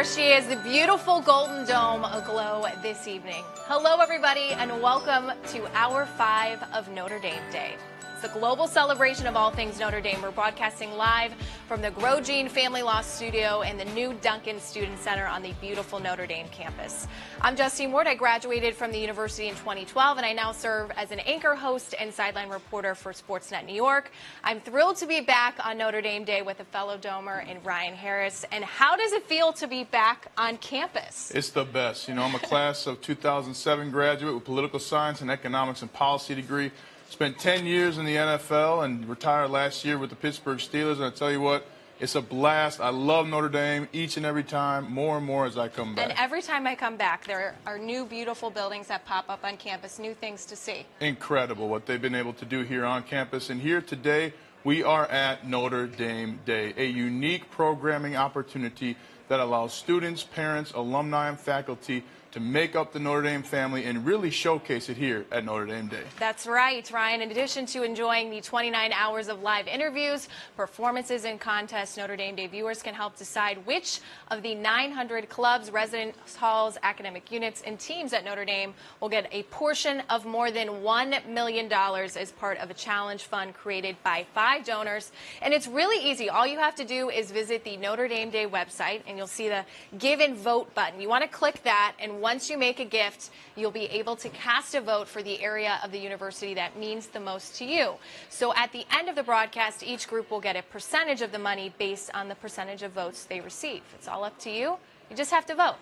There she is, the beautiful Golden Dome aglow this evening. Hello, everybody, and welcome to Hour 5 of Notre Dame Day. It's a global celebration of all things Notre Dame. We're broadcasting live from the Grosjean Family Law Studio and the new Duncan Student Center on the beautiful Notre Dame campus. I'm Justine Ward. I graduated from the university in 2012, and I now serve as an anchor host and sideline reporter for Sportsnet New York. I'm thrilled to be back on Notre Dame Day with a fellow Domer in Ryan Harris. And how does it feel to be back on campus? It's the best. You know, I'm a class of 2007 graduate with political science and economics and policy degree. Spent 10 years in the NFL and retired last year with the Pittsburgh Steelers. And I tell you what, it's a blast. I love Notre Dame each and every time, more and more as I come back. And every time I come back, there are new beautiful buildings that pop up on campus, new things to see. Incredible what they've been able to do here on campus. And here today, we are at Notre Dame Day, a unique programming opportunity that allows students, parents, alumni, and faculty to make up the Notre Dame family and really showcase it here at Notre Dame Day. That's right, Ryan. In addition to enjoying the 29 hours of live interviews, performances, and contests, Notre Dame Day viewers can help decide which of the 900 clubs, residence halls, academic units, and teams at Notre Dame will get a portion of more than $1 million as part of a challenge fund created by 5 donors. And it's really easy. All you have to do is visit the Notre Dame Day website, and you'll see the Give and Vote button. You want to click that, and once you make a gift, you'll be able to cast a vote for the area of the university that means the most to you. So at the end of the broadcast, each group will get a percentage of the money based on the percentage of votes they receive. It's all up to you. You just have to vote.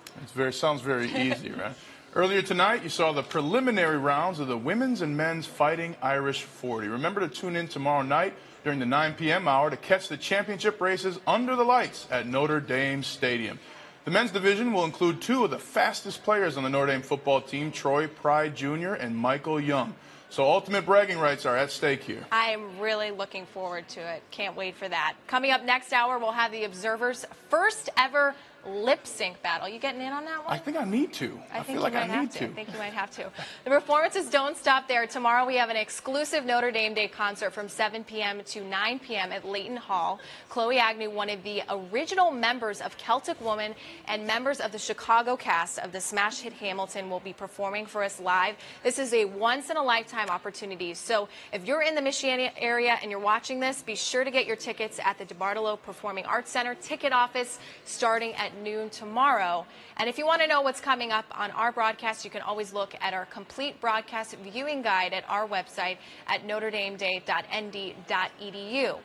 Sounds very easy, right? Earlier tonight, you saw the preliminary rounds of the women's and men's Fighting Irish 40. Remember to tune in tomorrow night during the 9 p.m. hour to catch the championship races under the lights at Notre Dame Stadium. The men's division will include 2 of the fastest players on the Notre Dame football team, Troy Pride Jr. and Michael Young. So ultimate bragging rights are at stake here. I am really looking forward to it. Can't wait for that. Coming up next hour, we'll have the Observer's first ever lip sync battle. You getting in on that one? I think I need to. I feel like I need to. I think you might have to. The performances don't stop there. Tomorrow we have an exclusive Notre Dame Day concert from 7 p.m. to 9 p.m. at Layton Hall. Chloe Agnew, one of the original members of Celtic Woman and members of the Chicago cast of the smash hit Hamilton, will be performing for us live. This is a once-in-a-lifetime opportunity. So if you're in the Michiana area and you're watching this, be sure to get your tickets at the DeBartolo Performing Arts Center ticket office starting at noon tomorrow. And if you want to know what's coming up on our broadcast, you can always look at our complete broadcast viewing guide at our website at notredameday.nd.edu.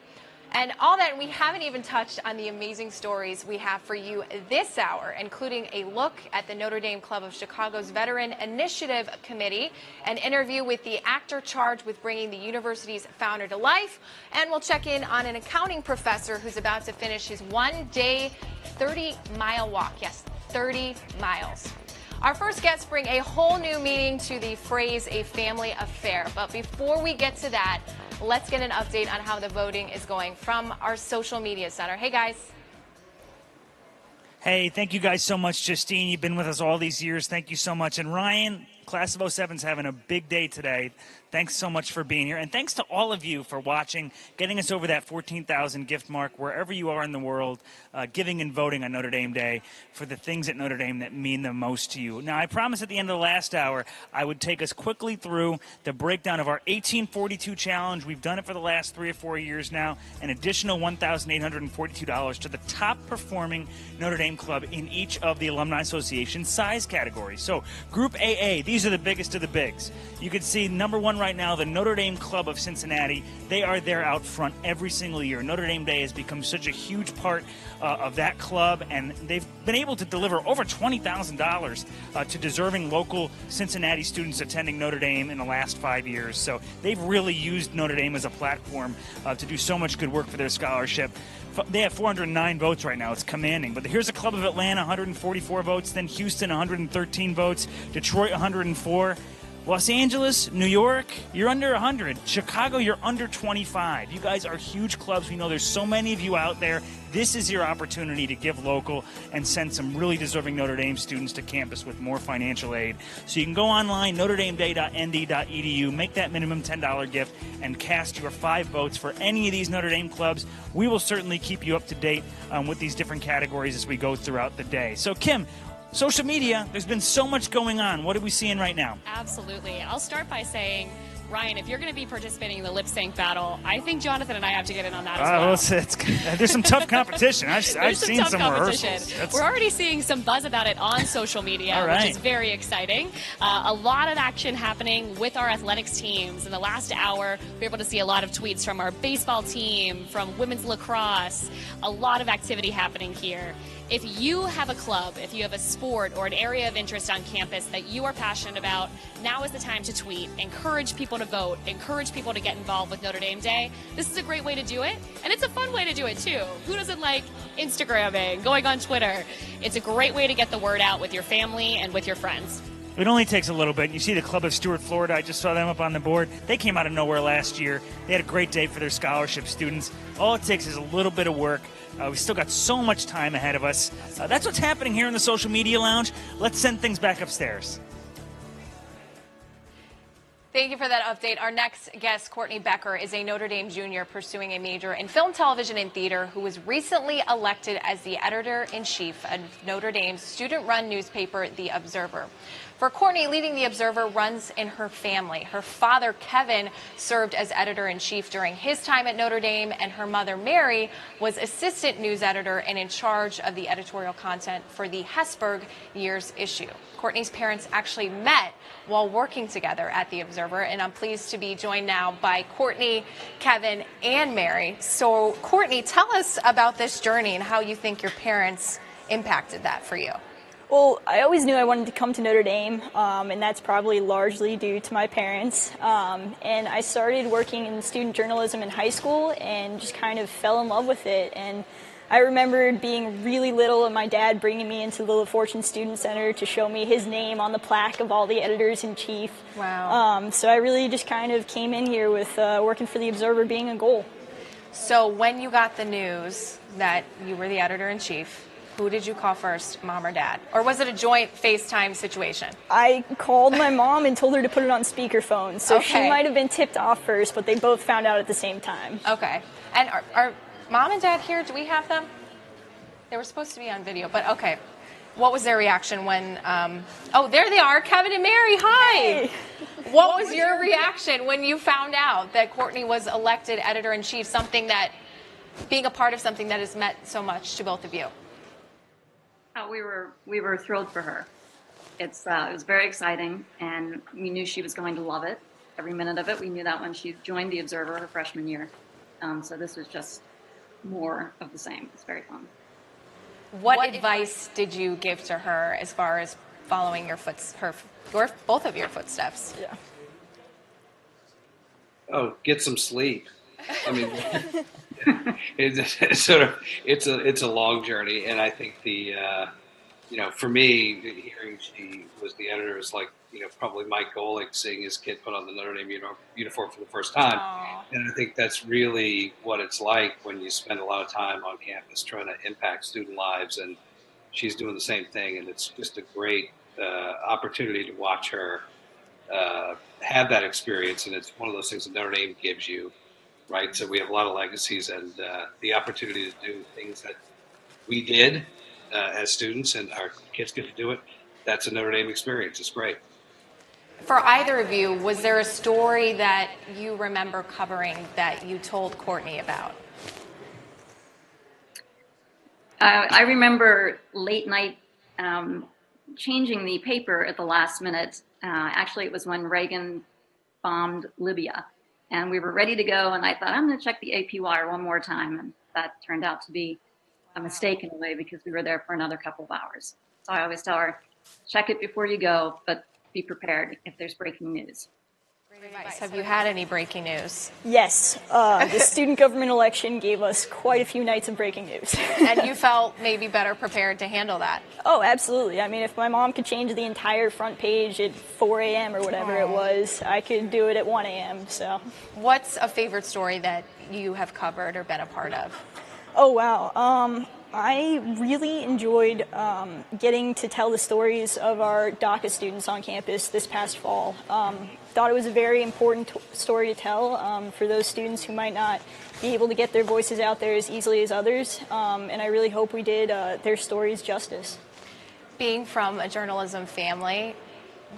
And all that, we haven't even touched on the amazing stories we have for you this hour, including a look at the Notre Dame Club of Chicago's Veteran Initiative Committee, an interview with the actor charged with bringing the university's founder to life, and we'll check in on an accounting professor who's about to finish his one-day 30-mile walk. Yes, 30 miles. Our first guests bring a whole new meaning to the phrase a family affair. But before we get to that, let's get an update on how the voting is going from our social media center. Hey, guys. Hey, thank you guys so much, Justine. You've been with us all these years. Thank you so much. And Ryan, class of 07 is having a big day today. Thanks so much for being here. And thanks to all of you for watching, getting us over that 14,000 gift mark, wherever you are in the world, giving and voting on Notre Dame Day for the things at Notre Dame that mean the most to you. Now, I promised at the end of the last hour I would take us quickly through the breakdown of our 1842 challenge. We've done it for the last 3 or 4 years now. An additional $1,842 to the top performing Notre Dame club in each of the Alumni Association size categories. So Group AA, these are the biggest of the bigs. You can see number 1 right now, the Notre Dame Club of Cincinnati. They are there out front every single year. Notre Dame Day has become such a huge part of that club, and they've been able to deliver over $20,000 to deserving local Cincinnati students attending Notre Dame in the last 5 years. So they've really used Notre Dame as a platform to do so much good work for their scholarship. They have 409 votes right now. It's commanding. But here's a Club of Atlanta, 144 votes. Then Houston, 113 votes. Detroit, 104. Los Angeles, New York, you're under 100. Chicago, you're under 25. You guys are huge clubs. We know there's so many of you out there. This is your opportunity to give local and send some really deserving Notre Dame students to campus with more financial aid. So you can go online, notredameday.nd.edu, make that minimum $10 gift, and cast your 5 votes for any of these Notre Dame clubs. We will certainly keep you up to date with these different categories as we go throughout the day. So, Kim, social media, there's been so much going on. What are we seeing right now? Absolutely. I'll start by saying, Ryan, if you're going to be participating in the lip sync battle, I think Jonathan and I have to get in on that as well. There's some tough competition. I've seen some rehearsals. We're already seeing some buzz about it on social media, which is very exciting. A lot of action happening with our athletics teams. In the last hour, we were able to see a lot of tweets from our baseball team, from women's lacrosse, a lot of activity happening here. If you have a club, if you have a sport or an area of interest on campus that you are passionate about, now is the time to tweet. Encourage people to vote. Encourage people to get involved with Notre Dame Day. This is a great way to do it, and it's a fun way to do it too. Who doesn't like Instagramming, going on Twitter? It's a great way to get the word out with your family and with your friends. It only takes a little bit. You see the Club of Stuart, Florida. I just saw them up on the board. They came out of nowhere last year. They had a great day for their scholarship students. All it takes is a little bit of work. We still got so much time ahead of us. That's what's happening here in the Social Media Lounge. Let's send things back upstairs. Thank you for that update. Our next guest, Courtney Becker, is a Notre Dame junior pursuing a major in film, television, and theater who was recently elected as the editor-in-chief of Notre Dame's student-run newspaper, The Observer. For Courtney, leading The Observer runs in her family. Her father, Kevin, served as editor-in-chief during his time at Notre Dame, and her mother, Mary, was assistant news editor and in charge of the editorial content for the Hesburgh Year's issue. Courtney's parents actually met while working together at The Observer, and I'm pleased to be joined now by Courtney, Kevin, and Mary. So, Courtney, tell us about this journey and how you think your parents impacted that for you. Well, I always knew I wanted to come to Notre Dame, and that's probably largely due to my parents. And I started working in student journalism in high school and just kind of fell in love with it. And I remembered being really little and my dad bringing me into the La Fortune Student Center to show me his name on the plaque of all the editors-in-chief. Wow. So I really just kind of came in here with working for The Observer being a goal. So when you got the news that you were the editor-in-chief, who did you call first, mom or dad? Or was it a joint FaceTime situation? I called my mom and told her to put it on speakerphone. So Okay. she might have been tipped off first, but they both found out at the same time. Okay. And are mom and dad here? Do we have them? They were supposed to be on video, but okay. What was their reaction when, oh, there they are, Kevin and Mary, hi! Hey. What was your reaction when you found out that Courtney was elected editor-in-chief, being a part of something that has meant so much to both of you? Oh, we were thrilled for her. It was very exciting, and we knew she was going to love it, every minute of it. We knew that when she joined The Observer her freshman year. So this was just more of the same. It's very fun. What advice did you give to her as far as following both of your footsteps? Yeah. Oh, get some sleep. I mean, it's a long journey, and I think for me, hearing she was the editor is like, probably Mike Golick seeing his kid put on the Notre Dame uniform for the first time. Aww. And I think that's really what it's like when you spend a lot of time on campus trying to impact student lives, and she's doing the same thing, and it's just a great opportunity to watch her have that experience, and it's one of those things that Notre Dame gives you. Right, so we have a lot of legacies, and the opportunity to do things that we did as students, and our kids get to do it. That's a Notre Dame experience. It's great. For either of you, was there a story that you remember covering that you told Courtney about? I remember late night changing the paper at the last minute. Actually, it was when Reagan bombed Libya. And we were ready to go, and I thought, I'm going to check the AP wire one more time. And that turned out to be a mistake in a way because we were there for another couple of hours. So I always tell her, check it before you go, but be prepared if there's breaking news. Have you had any breaking news? Yes, the student government election gave us quite a few nights of breaking news. And you felt maybe better prepared to handle that? Oh, absolutely. I mean, if my mom could change the entire front page at 4 a.m. or whatever it was, I could do it at 1 a.m. So, what's a favorite story that you have covered or been a part of? Oh, wow. I really enjoyed getting to tell the stories of our DACA students on campus this past fall. Thought it was a very important story to tell for those students who might not be able to get their voices out there as easily as others, and I really hope we did their stories justice. Being from a journalism family,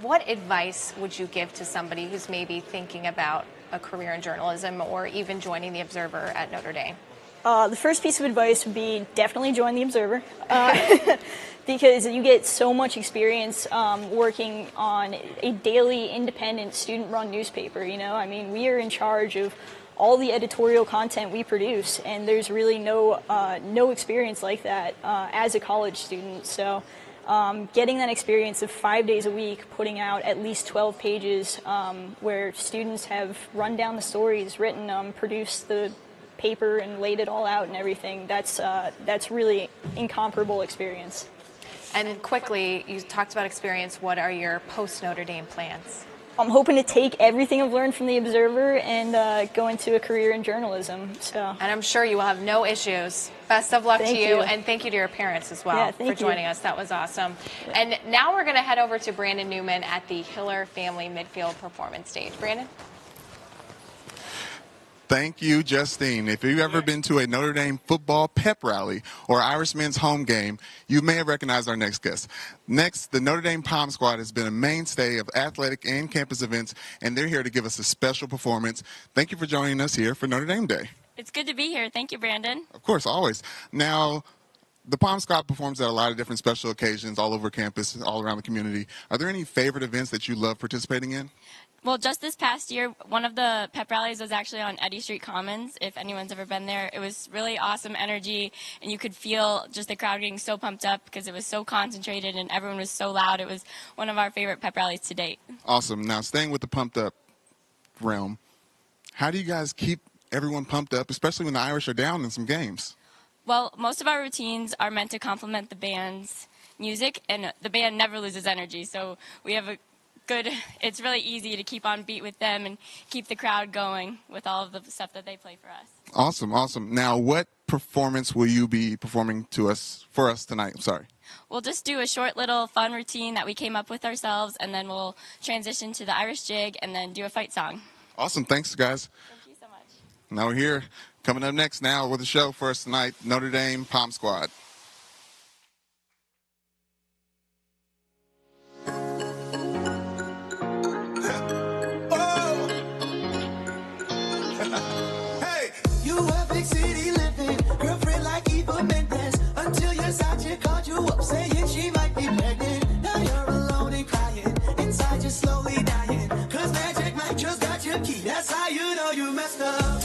what advice would you give to somebody who's maybe thinking about a career in journalism or even joining the Observer at Notre Dame? The first piece of advice would be definitely join the Observer because you get so much experience working on a daily independent student-run newspaper. You know, I mean, we are in charge of all the editorial content we produce, and there's really no experience like that as a college student. So getting that experience of 5 days a week, putting out at least 12 pages where students have run down the stories, written them, produced the paper and laid it all out and everything, that's really incomparable experience. And quickly, you talked about experience. What are your post-Notre Dame plans? I'm hoping to take everything I've learned from the Observer and go into a career in journalism. And I'm sure you will have no issues. Best of luck to you, and thank you to your parents as well for joining us. That was awesome. Yeah. And now we're going to head over to Brandon Newman at the Hiller Family Midfield Performance Stage. Brandon? Thank you, Justine. If you've ever been to a Notre Dame football pep rally or Irish men's home game, you may have recognized our next guest. Next, the Notre Dame Pom Squad has been a mainstay of athletic and campus events, and they're here to give us a special performance. Thank you for joining us here for Notre Dame Day. It's good to be here. Thank you, Brandon. Of course, always. Now, the Pom Squad performs at a lot of different special occasions all over campus, all around the community. Are there any favorite events that you love participating in? Well, just this past year, one of the pep rallies was actually on Eddy Street Commons, if anyone's ever been there. It was really awesome energy, and you could feel just the crowd getting so pumped up because it was so concentrated and everyone was so loud. It was one of our favorite pep rallies to date. Awesome. Now, staying with the pumped up realm, how do you guys keep everyone pumped up, especially when the Irish are down in some games? Well, most of our routines are meant to complement the band's music, and the band never loses energy, so we have a it's really easy to keep on beat with them and keep the crowd going with all of the stuff that they play for us. Awesome, awesome. Now, what performance will you be performing for us tonight? I'm sorry. We'll just do a short little fun routine that we came up with ourselves, and then we'll transition to the Irish jig and then do a fight song. Awesome. Thanks, guys. Thank you so much. Now we're here. Coming up next now with a show for us tonight, Notre Dame Pom Squad. Saying she might be pregnant. Now you're alone and crying. Inside you're slowly dying. Cause magic Mike just got your key. That's how you know you messed up.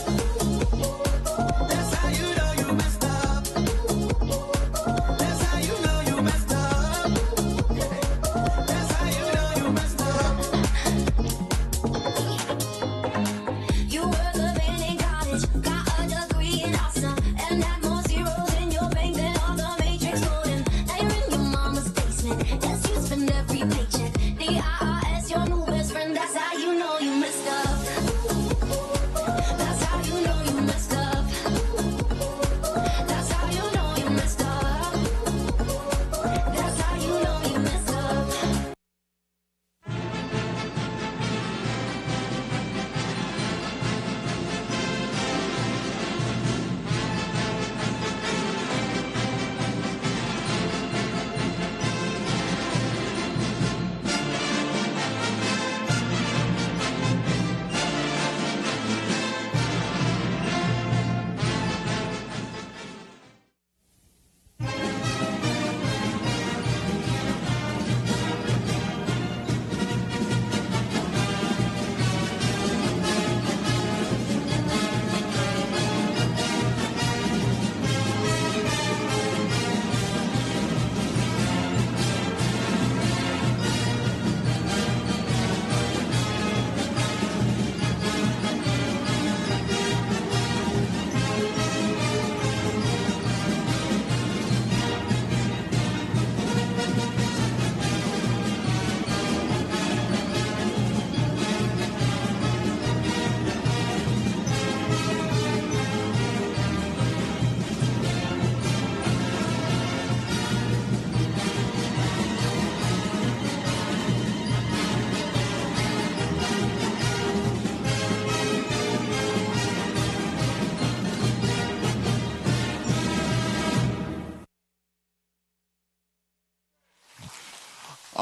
That's how you know you messed up.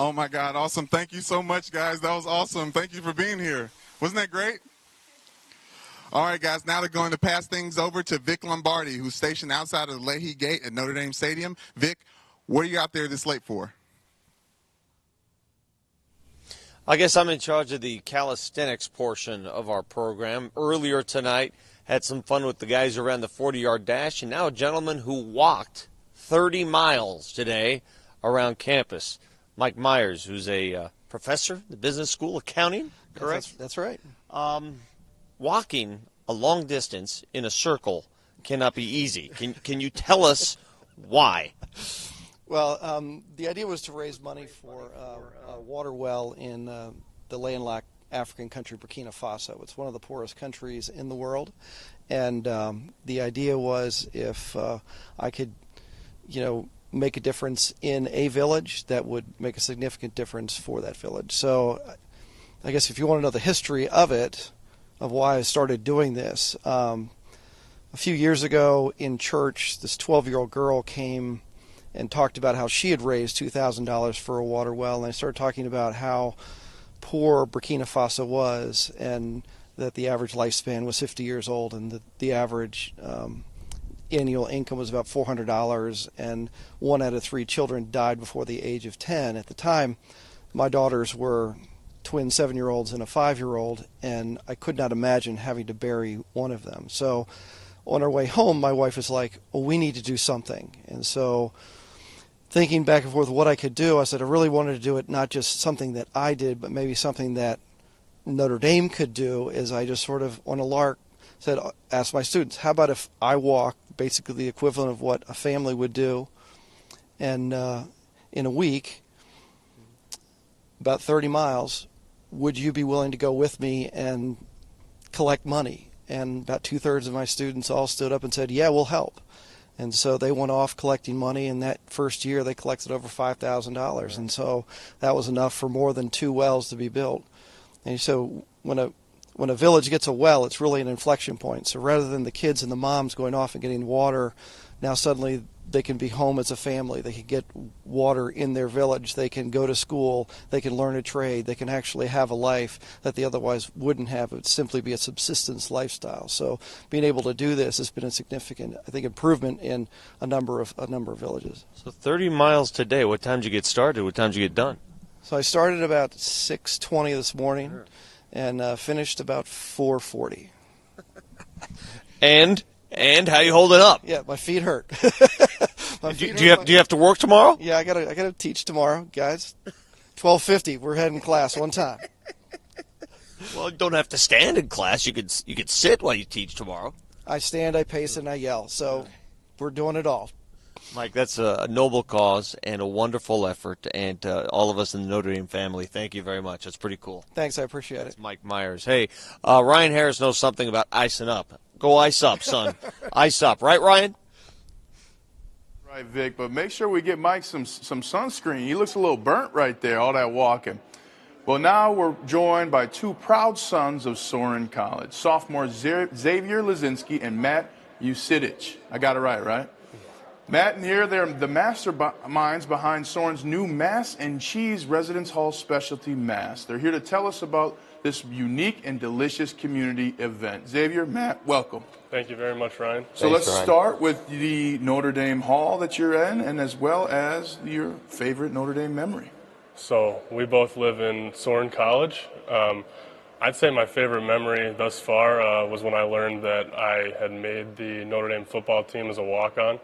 Oh, my God. Awesome. Thank you so much, guys. That was awesome. Thank you for being here. Wasn't that great? All right, guys, now they're going to pass things over to Vic Lombardi, who's stationed outside of the Leahy Gate at Notre Dame Stadium. Vic, what are you out there this late for? I guess I'm in charge of the calisthenics portion of our program. Earlier tonight, had some fun with the guys who ran the 40-yard dash, and now a gentleman who walked 30 miles today around campus. Mike Myers, who's a professor at the business school, accounting, correct? That's right. Walking a long distance in a circle cannot be easy. Can you tell us why? Well, the idea was to raise money for a water well in the landlocked African country Burkina Faso. It's one of the poorest countries in the world, and the idea was if I could, make a difference in a village, that would make a significant difference for that village. So, I guess if you want to know the history of it, of why I started doing this, a few years ago in church, this 12-year-old girl came and talked about how she had raised $2,000 for a water well, and I started talking about how poor Burkina Faso was, and that the average lifespan was 50 years old, and that the average annual income was about $400, and 1 out of 3 children died before the age of 10. At the time, my daughters were twin 7-year-olds and a 5-year-old, and I could not imagine having to bury one of them. So on our way home, my wife was like, well, we need to do something. And so thinking back and forth what I could do, I said I really wanted to do it not just something that I did, but maybe something that Notre Dame could do. Is I just sort of, on a lark, said, asked my students, how about if I walk basically the equivalent of what a family would do, and in a week, about 30 miles, would you be willing to go with me and collect money? And about 2/3 of my students all stood up and said, yeah, we'll help. And so they went off collecting money, and that first year they collected over $5,000. And so that was enough for more than 2 wells to be built. And so when a village gets a well, it's really an inflection point. So rather than the kids and the moms going off and getting water, now suddenly they can be home as a family. They can get water in their village. They can go to school. They can learn a trade. They can actually have a life that they otherwise wouldn't have. It would simply be a subsistence lifestyle. So being able to do this has been a significant, I think, improvement in a number of villages. So 30 miles today. What time did you get started? What time did you get done? So I started about 6:20 this morning, and finished about 4:40. And how you hold it up? Yeah, my feet hurt. Do you have to work tomorrow? Yeah, I gotta teach tomorrow, guys. 12:50. We're heading class one time. Well, you don't have to stand in class. You could sit while you teach tomorrow. I stand, I pace, and I yell. So we're doing it all. Mike, that's a noble cause and a wonderful effort, and all of us in the Notre Dame family, thank you very much. That's pretty cool. Thanks, I appreciate it. Mike Myers. Hey, Ryan Harris knows something about icing up. Go ice up, son. Ice up. Right, Ryan? Right, Vic, but make sure we get Mike some sunscreen. He looks a little burnt right there, all that walking. Well, now we're joined by 2 proud sons of Sorin College, sophomore Xavier Lazinski and Matt Usidich. I got it right? Matt and here, they're the masterminds behind Sorin's new Mass and Cheese Residence Hall Specialty Mass. They're here to tell us about this unique and delicious community event. Xavier, Matt, welcome. Thank you very much, Ryan. So let's start with the Notre Dame Hall that you're in, and as well as your favorite Notre Dame memory. So we both live in Sorin College. I'd say my favorite memory thus far was when I learned that I had made the Notre Dame football team as a walk-on.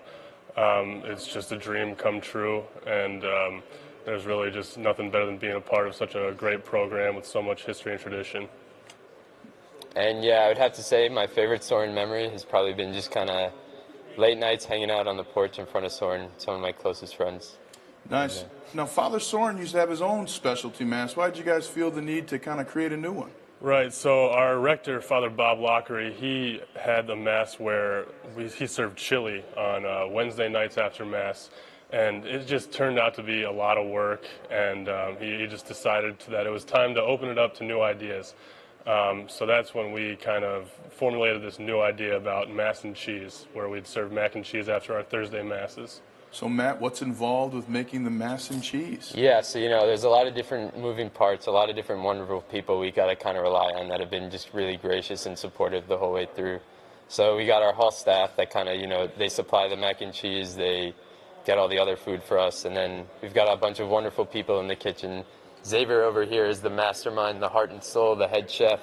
It's just a dream come true, and there's really just nothing better than being a part of such a great program with so much history and tradition. And yeah, I would have to say my favorite Sorin memory has probably been just kind of late nights hanging out on the porch in front of Sorin, some of my closest friends. Nice. Yeah. Now, Father Sorin used to have his own specialty mass. Why did you guys feel the need to kind of create a new one? Right, so our rector, Father Bob Lockery, he had a mass where he served chili on Wednesday nights after Mass, and it just turned out to be a lot of work, and he just decided that it was time to open it up to new ideas. So that's when we kind of formulated this new idea about Mass and Cheese, where we'd serve mac and cheese after our Thursday Masses. So, Matt, what's involved with making the mac and cheese? Yeah, so, there's a lot of different moving parts, a lot of different wonderful people we got to kind of rely on that have been just really gracious and supportive the whole way through. So we got our hall staff that kind of, they supply the mac and cheese, they get all the other food for us, and then we've got a bunch of wonderful people in the kitchen. Xavier over here is the mastermind, the heart and soul, the head chef.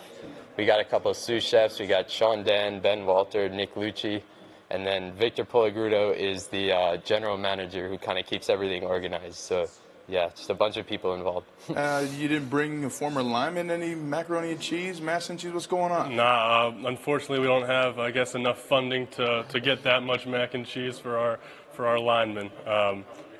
We got a couple of sous chefs. We got Sean Dan, Ben Walter, Nick Lucci. And then Victor Polagrudo is the general manager who kind of keeps everything organized. So, yeah, just a bunch of people involved. You didn't bring a former lineman any macaroni and cheese, mac and cheese? What's going on? Nah, unfortunately, we don't have, I guess, enough funding to get that much mac and cheese for our linemen.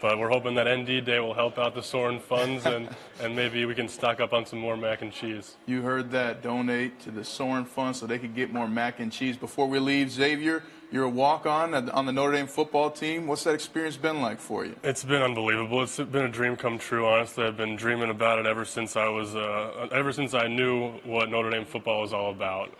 But we're hoping that ND Day will help out the Soren funds, and maybe we can stock up on some more mac and cheese. You heard that. Donate to the Soren Fund so they can get more mac and cheese. Before we leave, Xavier, you're a walk-on on the Notre Dame football team. What's that experience been like for you? It's been unbelievable. It's been a dream come true, honestly. I've been dreaming about it ever since I knew what Notre Dame football was all about.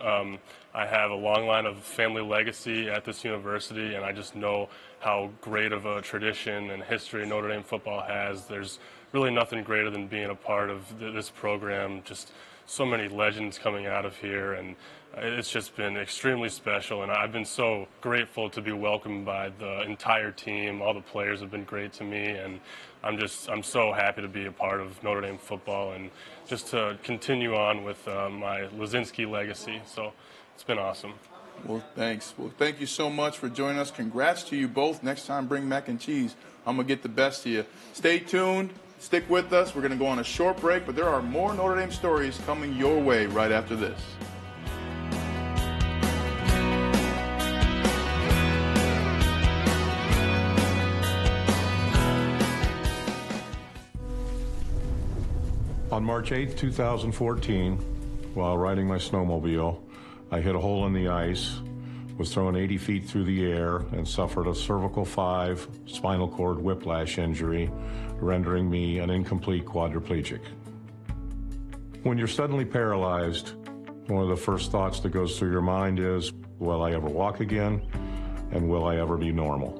I have a long line of family legacy at this university, and I just know how great of a tradition and history Notre Dame football has. There's really nothing greater than being a part of this program. Just so many legends coming out of here, and it's just been extremely special, and I've been so grateful to be welcomed by the entire team. All the players have been great to me, and I'm so happy to be a part of Notre Dame football and just to continue on with my Lazinski legacy. So it's been awesome. Well, thanks. Well, thank you so much for joining us. Congrats to you both. Next time, bring mac and cheese. I'm going to get the best of you. Stay tuned. Stick with us. We're going to go on a short break, but there are more Notre Dame stories coming your way right after this. On March 8, 2014, while riding my snowmobile, I hit a hole in the ice, was thrown 80 feet through the air, and suffered a cervical 5 spinal cord whiplash injury, rendering me an incomplete quadriplegic. When you're suddenly paralyzed, one of the first thoughts that goes through your mind is, will I ever walk again? And will I ever be normal?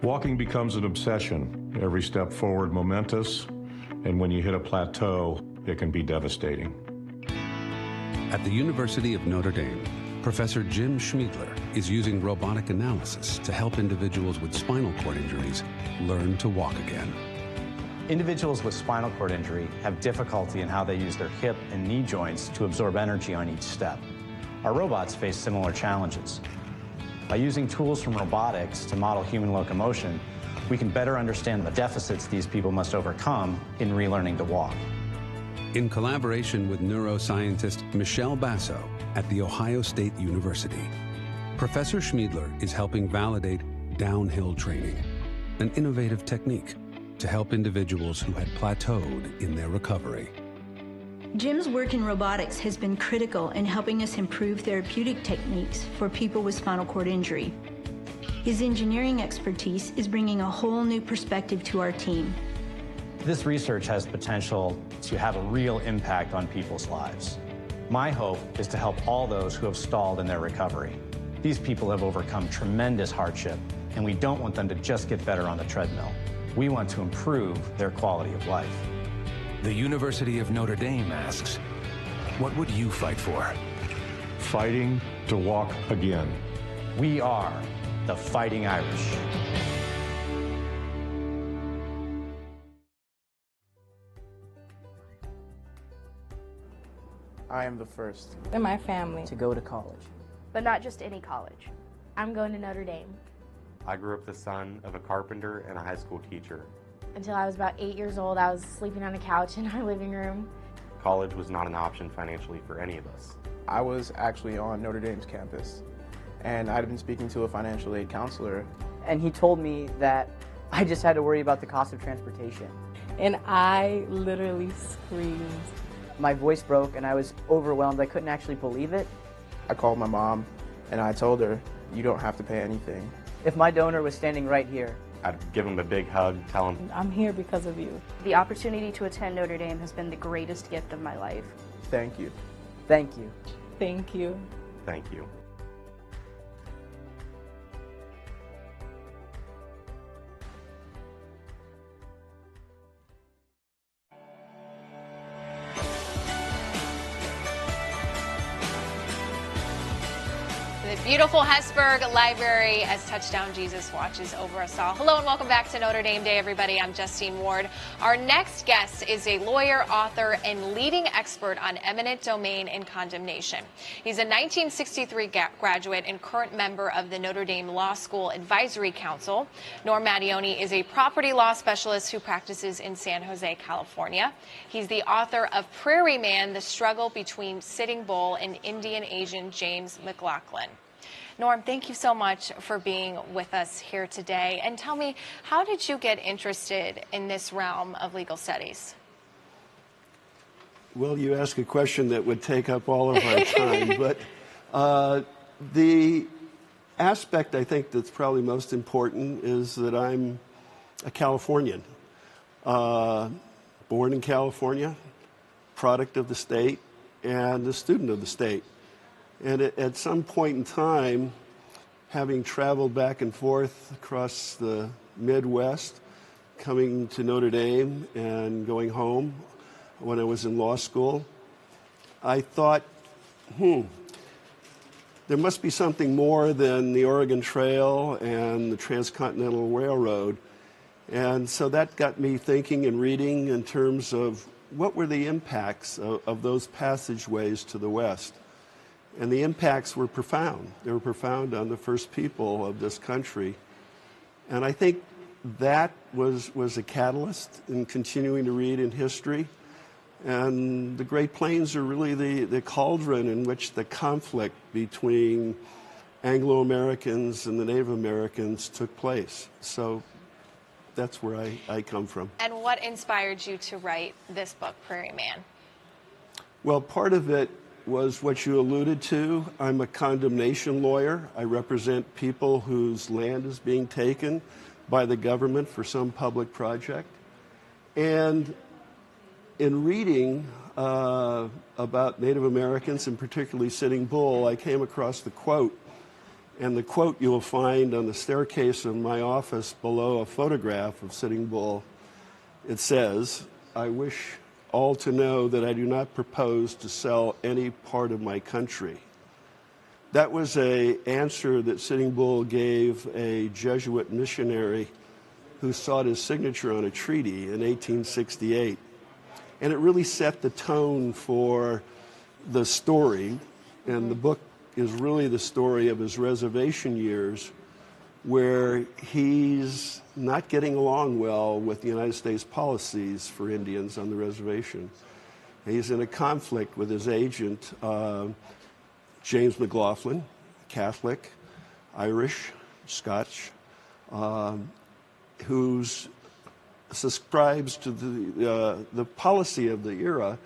Walking becomes an obsession, every step forward momentous, and when you hit a plateau, it can be devastating. At the University of Notre Dame, Professor Jim Schmiedler is using robotic analysis to help individuals with spinal cord injuries learn to walk again. Individuals with spinal cord injury have difficulty in how they use their hip and knee joints to absorb energy on each step. Our robots face similar challenges. By using tools from robotics to model human locomotion, we can better understand the deficits these people must overcome in relearning to walk. In collaboration with neuroscientist Michelle Basso at The Ohio State University, Professor Schmiedler is helping validate downhill training, an innovative technique to help individuals who had plateaued in their recovery. Jim's work in robotics has been critical in helping us improve therapeutic techniques for people with spinal cord injury. His engineering expertise is bringing a whole new perspective to our team. This research has potential to have a real impact on people's lives. My hope is to help all those who have stalled in their recovery. These people have overcome tremendous hardship, and we don't want them to just get better on the treadmill. We want to improve their quality of life. The University of Notre Dame asks, what would you fight for? Fighting to walk again. We are the Fighting Irish. I am the first in my family to go to college. But not just any college. I'm going to Notre Dame. I grew up the son of a carpenter and a high school teacher. Until I was about 8 years old, I was sleeping on a couch in our living room. College was not an option financially for any of us. I was actually on Notre Dame's campus, and I'd been speaking to a financial aid counselor. And he told me that I just had to worry about the cost of transportation. And I literally screamed. My voice broke and I was overwhelmed. I couldn't actually believe it. I called my mom and I told her, you don't have to pay anything. If my donor was standing right here, I'd give him a big hug, tell him, I'm here because of you. The opportunity to attend Notre Dame has been the greatest gift of my life. Thank you. Thank you. Thank you. Thank you. the beautiful Hesburgh Library as Touchdown Jesus watches over us all. Hello and welcome back to Notre Dame Day, everybody. I'm Justine Ward. Our next guest is a lawyer, author, and leading expert on eminent domain and condemnation. He's a 1963 graduate and current member of the Notre Dame Law School Advisory Council. Norm Mattioni is a property law specialist who practices in San Jose, California. He's the author of Prairie Man, The Struggle Between Sitting Bull and Indian Asian James McLaughlin. Norm, thank you so much for being with us here today. And tell me, how did you get interested in this realm of legal studies? Well, you ask a question that would take up all of our time, but the aspect I think that's probably most important is that I'm a Californian, born in California, product of the state, and a student of the state. And at some point in time, having traveled back and forth across the Midwest, coming to Notre Dame and going home when I was in law school, I thought, there must be something more than the Oregon Trail and the Transcontinental Railroad. And so that got me thinking and reading in terms of what were the impacts of those passageways to the West. And the impacts were profound. They were profound on the first people of this country. And I think that was a catalyst in continuing to read in history. And the Great Plains are really the cauldron in which the conflict between Anglo-Americans and the Native Americans took place. So that's where I come from. And what inspired you to write this book, Prairie Man? Well, part of it was what you alluded to. I'm a condemnation lawyer. I represent people whose land is being taken by the government for some public project. And in reading about Native Americans, and particularly Sitting Bull, I came across the quote. And the quote you will find on the staircase in my office below a photograph of Sitting Bull. It says, "I wish all to know that I do not propose to sell any part of my country." That was an answer that Sitting Bull gave a Jesuit missionary who sought his signature on a treaty in 1868. And it really set the tone for the story, and the book is really the story of his reservation years, where he's not getting along well with the United States policies for Indians on the reservation. He's in a conflict with his agent, James McLaughlin, Catholic, Irish, Scotch, who subscribes to the policy of the era,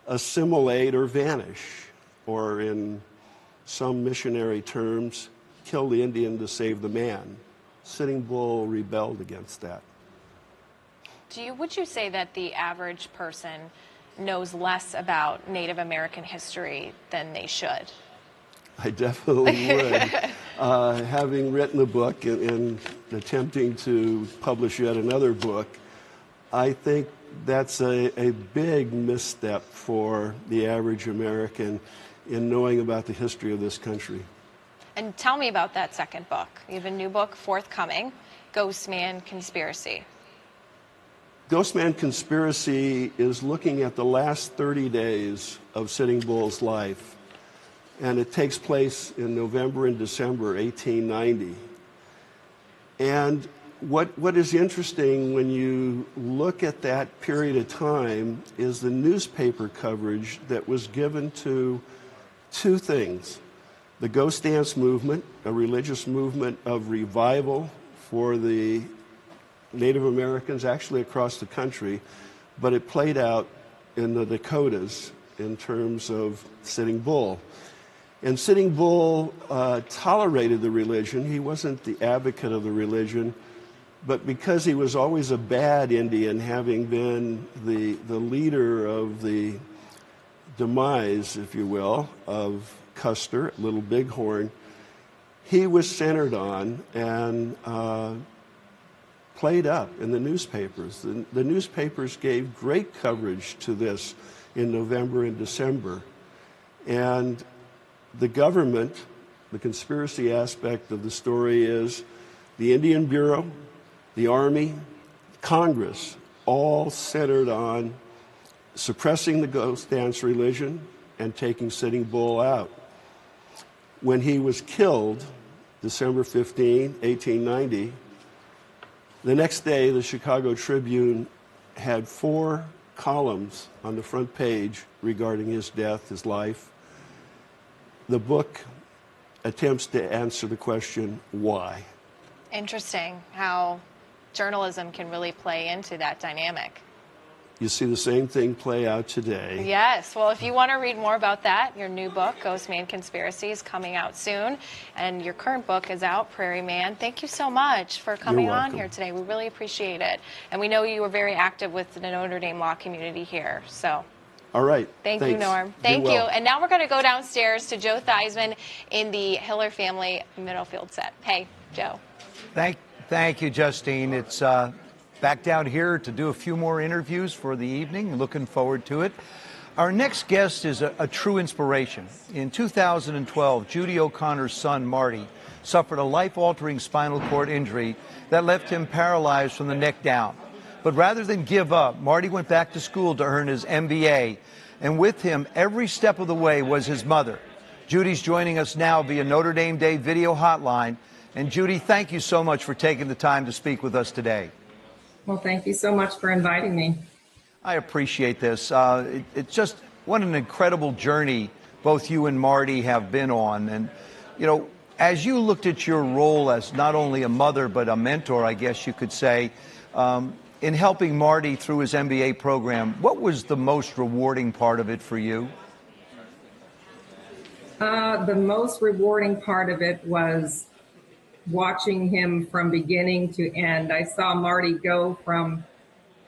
assimilate or vanish, or in some missionary terms, kill the Indian to save the man. Sitting Bull rebelled against that. Would you say that the average person knows less about Native American history than they should? I definitely would. Having written a book and attempting to publish yet another book, I think that's a big misstep for the average American in knowing about the history of this country. And tell me about that second book. You have a new book forthcoming, Ghostman Conspiracy. Ghostman Conspiracy is looking at the last 30 days of Sitting Bull's life, and it takes place in November and December 1890. And what is interesting when you look at that period of time is the newspaper coverage that was given to two things: the Ghost Dance movement, a religious movement of revival for the Native Americans actually across the country, but it played out in the Dakotas in terms of Sitting Bull. And Sitting Bull tolerated the religion. He wasn't the advocate of the religion, but because he was always a bad Indian, having been the leader of the demise, if you will, of Custer, Little Bighorn, he was centered on and played up in the newspapers. The newspapers gave great coverage to this in November and December. And the government The conspiracy aspect of the story is the Indian Bureau, the Army, Congress, all centered on suppressing the ghost dance religion and taking Sitting Bull out. When he was killed, December 15, 1890, the next day the Chicago Tribune had 4 columns on the front page regarding his death, his life. The book attempts to answer the question, why? Interesting how journalism can really play into that dynamic. You see the same thing play out today. Yes. Well, if you want to read more about that, your new book, Ghost Man Conspiracy, is coming out soon. And your current book is out, Prairie Man. Thank you so much for coming on here today. We really appreciate it. And we know you were very active with the Notre Dame law community here. So. All right. Thank you, Norm. Thank you. And now we're going to go downstairs to Joe Theismann in the Hiller family middle field set. Hey, Joe. Thank you, Justine. It's back down here to do a few more interviews for the evening. Looking forward to it. Our next guest is a true inspiration. In 2012, Judy O'Connor's son, Marty, suffered a life-altering spinal cord injury that left him paralyzed from the neck down. But rather than give up, Marty went back to school to earn his MBA. And with him, every step of the way, was his mother. Judy's joining us now via Notre Dame Day video hotline. And Judy, thank you so much for taking the time to speak with us today. Well, thank you so much for inviting me. I appreciate this. It's just what an incredible journey both you and Marty have been on. And, you know, as you looked at your role as not only a mother, but a mentor, I guess you could say, in helping Marty through his MBA program, what was the most rewarding part of it for you? The most rewarding part of it was watching him from beginning to end. I saw Marty go from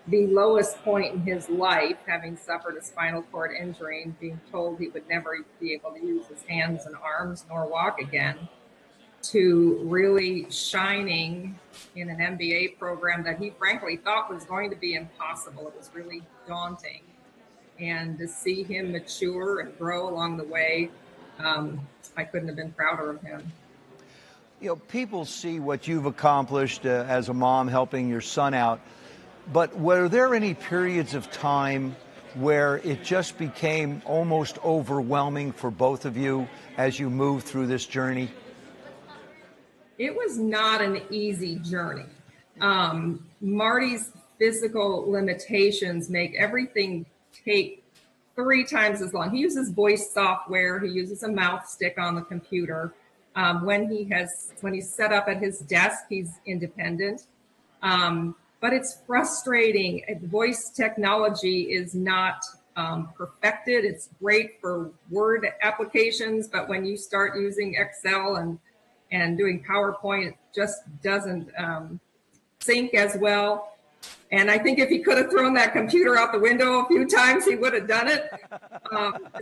the lowest point in his life, having suffered a spinal cord injury and being told he would never be able to use his hands and arms nor walk again, to really shining in an MBA program that he frankly thought was going to be impossible. It was really daunting. And to see him mature and grow along the way, I couldn't have been prouder of him. You know, people see what you've accomplished as a mom helping your son out, but were there any periods of time where it just became almost overwhelming for both of you as you moved through this journey? It was not an easy journey. Marty's physical limitations make everything take 3 times as long. He uses voice software. He uses a mouth stick on the computer. When he's set up at his desk, he's independent. But it's frustrating. Voice technology is not perfected. It's great for Word applications, but when you start using Excel and doing PowerPoint, it just doesn't sync as well. And I think if he could have thrown that computer out the window a few times, he would have done it.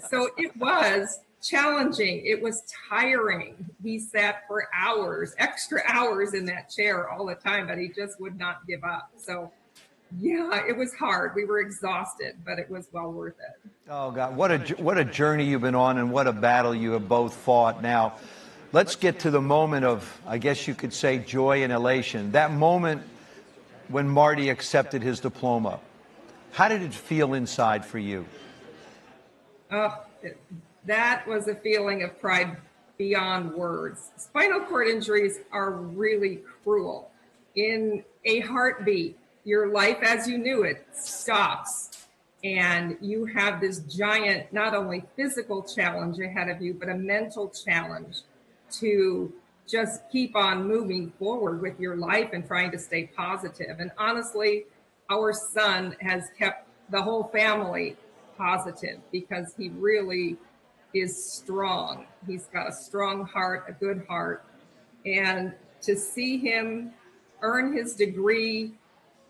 So it was challenging. It was tiring. He sat for hours, extra hours in that chair all the time, but he just would not give up. So yeah, it was hard. We were exhausted, but it was well worth it. Oh God, what a journey you've been on, and what a battle you have both fought. Now, let's get to the moment of, I guess you could say, joy and elation. That moment when Marty accepted his diploma. How did it feel inside for you? That was a feeling of pride beyond words. Spinal cord injuries are really cruel. In a heartbeat, your life as you knew it stops. And you have this giant, not only physical challenge ahead of you, but a mental challenge to just keep on moving forward with your life and trying to stay positive. And honestly, our son has kept the whole family positive because he really is strong. He's got a strong heart, a good heart. And to see him earn his degree,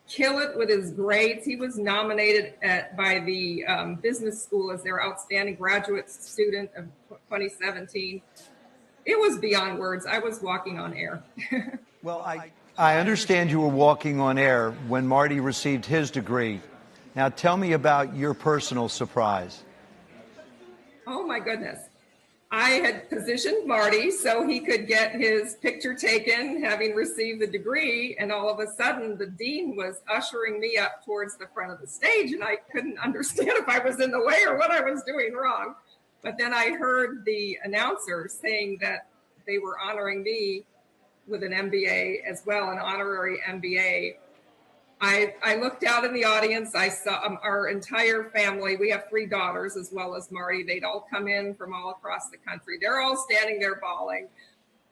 kill it with his grades. He was nominated by the business school as their outstanding graduate student of 2017. It was beyond words. I was walking on air. Well, I understand you were walking on air when Marty received his degree. Now tell me about your personal surprise. Oh my goodness. I had positioned Marty so he could get his picture taken, having received the degree, and all of a sudden the dean was ushering me up towards the front of the stage, and I couldn't understand if I was in the way or what I was doing wrong. But then I heard the announcer saying that they were honoring me with an MBA as well, an honorary MBA. I looked out in the audience. I saw our entire family. We have 3 daughters as well as Marty. They'd all come in from all across the country. They're all standing there bawling.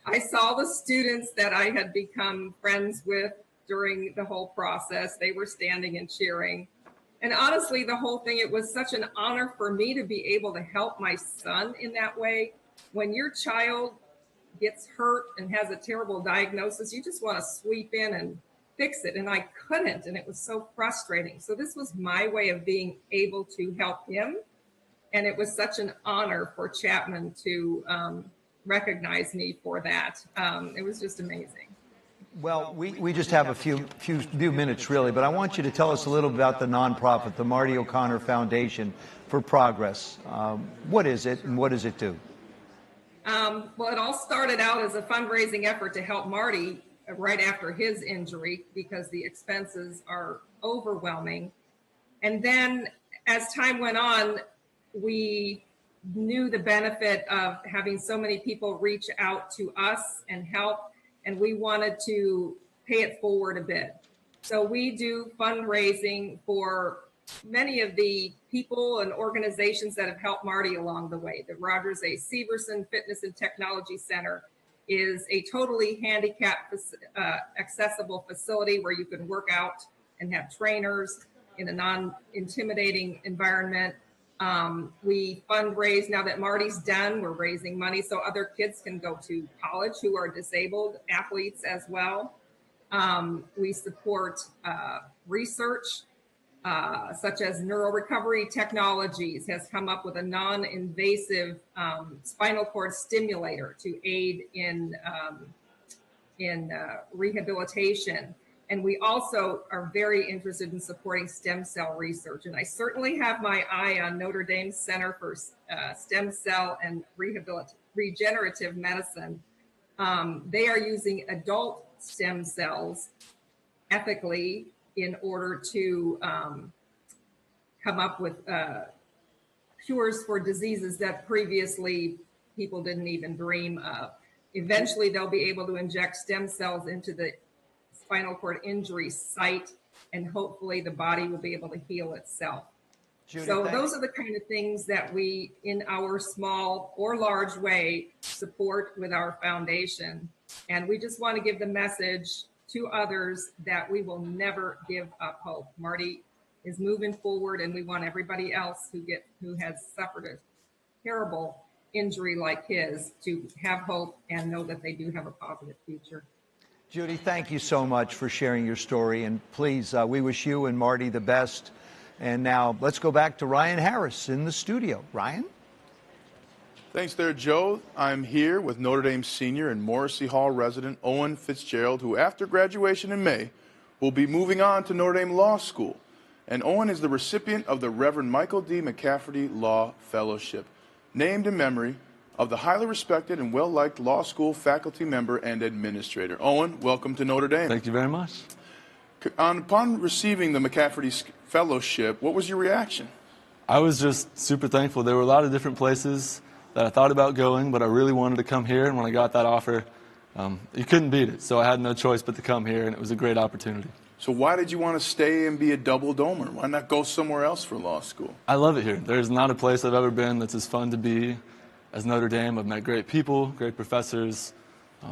I saw the students that I had become friends with during the whole process. They were standing and cheering. And honestly, the whole thing, it was such an honor for me to be able to help my son in that way. When your child gets hurt and has a terrible diagnosis, you just want to sweep in and fix it, and I couldn't, and it was so frustrating. So this was my way of being able to help him, and it was such an honor for Chapman to recognize me for that. It was just amazing. Well, we just have a few minutes, really, but I want you to tell us a little about the nonprofit, the Marty O'Connor Foundation for Progress. What is it, and what does it do? Well, it all started out as a fundraising effort to help Marty right after his injury because the expenses are overwhelming. And then as time went on, we knew the benefit of having so many people reach out to us and help, and we wanted to pay it forward a bit. So we do fundraising for many of the people and organizations that have helped Marty along the way. The Rogers A. Severson Fitness and Technology Center is a totally handicapped accessible facility where you can work out and have trainers in a non-intimidating environment. We fundraise now that Marty's done. We're raising money so other kids can go to college who are disabled athletes as well. We support research such as neurorecovery technologies has come up with a non-invasive spinal cord stimulator to aid in rehabilitation. And we also are very interested in supporting stem cell research. And I certainly have my eye on Notre Dame Center for Stem Cell and Regenerative Medicine. They are using adult stem cells ethically in order to come up with cures for diseases that previously people didn't even dream of. Eventually, they'll be able to inject stem cells into the spinal cord injury site, and hopefully the body will be able to heal itself. Judy, so those are the kind of things that we, in our small or large way, support with our foundation. And we just want to give the message to others that we will never give up hope. Marty is moving forward, and we want everybody else who has suffered a terrible injury like his to have hope and know that they do have a positive future. Judy, thank you so much for sharing your story, and please, we wish you and Marty the best. And now let's go back to Ryan Harris in the studio. Ryan? Thanks there, Joe. I'm here with Notre Dame senior and Morrissey Hall resident Owen Fitzgerald, who after graduation in May will be moving on to Notre Dame Law School. And Owen is the recipient of the Reverend Michael D. McCafferty Law Fellowship, named in memory of the highly respected and well-liked law school faculty member and administrator. Owen, welcome to Notre Dame. Thank you very much. Upon receiving the McCafferty Fellowship, what was your reaction? I was just super thankful. There were a lot of different places that I thought about going, but I really wanted to come here, and when I got that offer, you couldn't beat it. So I had no choice but to come here, and it was a great opportunity. So why did you want to stay and be a double domer? Why not go somewhere else for law school? I love it here. There's not a place I've ever been that's as fun to be as Notre Dame. I've met great people, great professors.